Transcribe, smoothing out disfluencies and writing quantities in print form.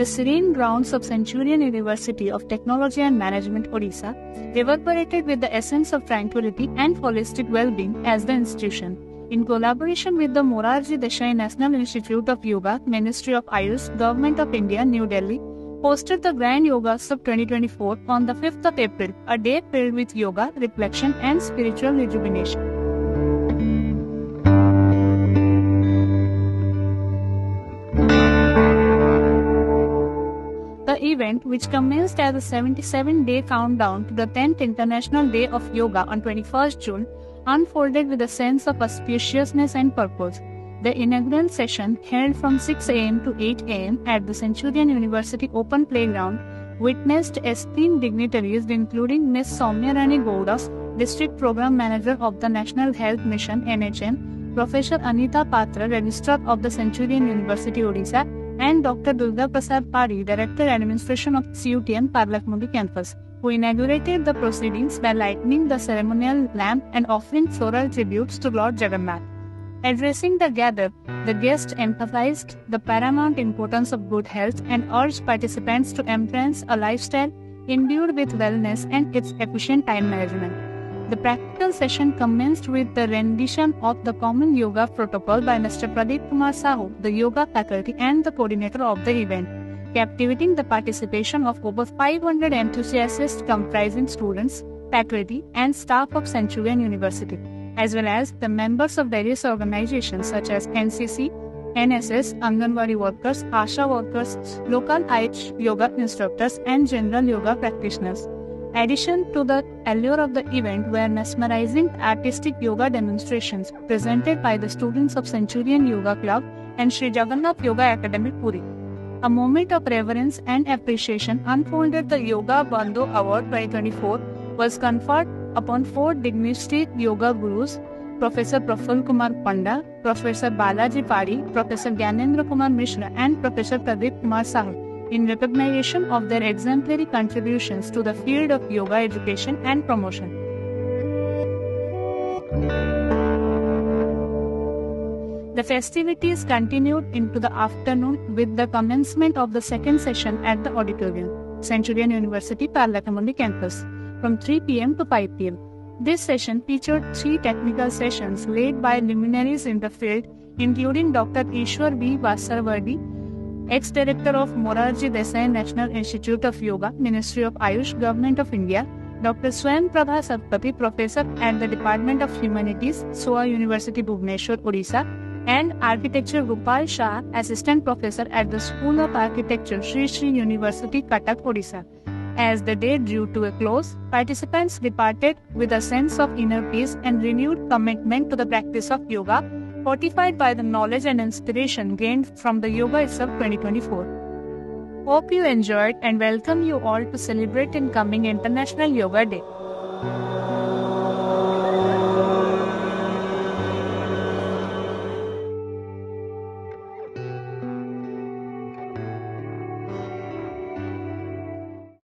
The serene grounds of Centurion University of Technology and Management, Odisha, reverberated with the essence of tranquility and holistic well-being as the institution, in collaboration with the Morarji Desai National Institute of Yoga, Ministry of Ayush, Government of India, New Delhi, hosted the Grand Yoga Utsav 2024 on the 5th of April, a day filled with yoga, reflection and spiritual rejuvenation. The event, which commenced as a 77-day countdown to the 10th International Day of Yoga on 21st June, unfolded with a sense of auspiciousness and purpose. The inaugural session, held from 6 am to 8 am at the Centurion University Open Playground, witnessed esteemed dignitaries including Ms. Soumya Rani Gowda, District Program Manager of the National Health Mission (NHM), Professor Anita Patra, Registrar of the Centurion University, Odisha, and Dr. Durga Prasad Pari, Director Administration of CUTM Parlakmundi Campus, who inaugurated the proceedings by lighting the ceremonial lamp and offering floral tributes to Lord Jagannath. Addressing the gathered, the guest emphasized the paramount importance of good health and urged participants to embrace a lifestyle imbued with wellness and its efficient time management. The practical session commenced with the rendition of the Common Yoga Protocol by Mr. Pradeep Kumar Sahu, the yoga faculty and the coordinator of the event, captivating the participation of over 500 enthusiasts comprising students, faculty, and staff of Centurion University, as well as the members of various organizations such as NCC, NSS, Anganwadi workers, ASHA workers, local Ayush yoga instructors, and general yoga practitioners. Addition to the allure of the event were mesmerizing artistic yoga demonstrations presented by the students of Centurion Yoga Club and Sri Jagannath Yoga Academy, Puri. A moment of reverence and appreciation unfolded. The Yoga Bandhu Award 2024 was conferred upon 4 distinguished yoga gurus, Professor Praful Kumar Panda, Professor Balaji Pari, Professor Gyanendra Kumar Mishra, and Professor Pradeep Kumar Sahu, in recognition of their exemplary contributions to the field of yoga education and promotion. The festivities continued into the afternoon with the commencement of the second session at the auditorium, Centurion University, Parlakmundi Campus, from 3 p.m. to 5 p.m. This session featured 3 technical sessions led by luminaries in the field, including Dr. Ishwar B. Vasarvadi, ex-director of Morarji Desai National Institute of Yoga, Ministry of Ayush, Government of India, Dr. Swayam Prabha Satpathy, Professor at the Department of Humanities, SOA University, Bhubaneswar, Odisha, and Architecture Gopal Shah, Assistant Professor at the School of Architecture, Sri Sri University, Cuttack, Odisha. As the day drew to a close, participants departed with a sense of inner peace and renewed commitment to the practice of yoga, fortified by the knowledge and inspiration gained from the Yoga Utsav 2024. Hope you enjoyed and welcome you all to celebrate in coming International Yoga Day.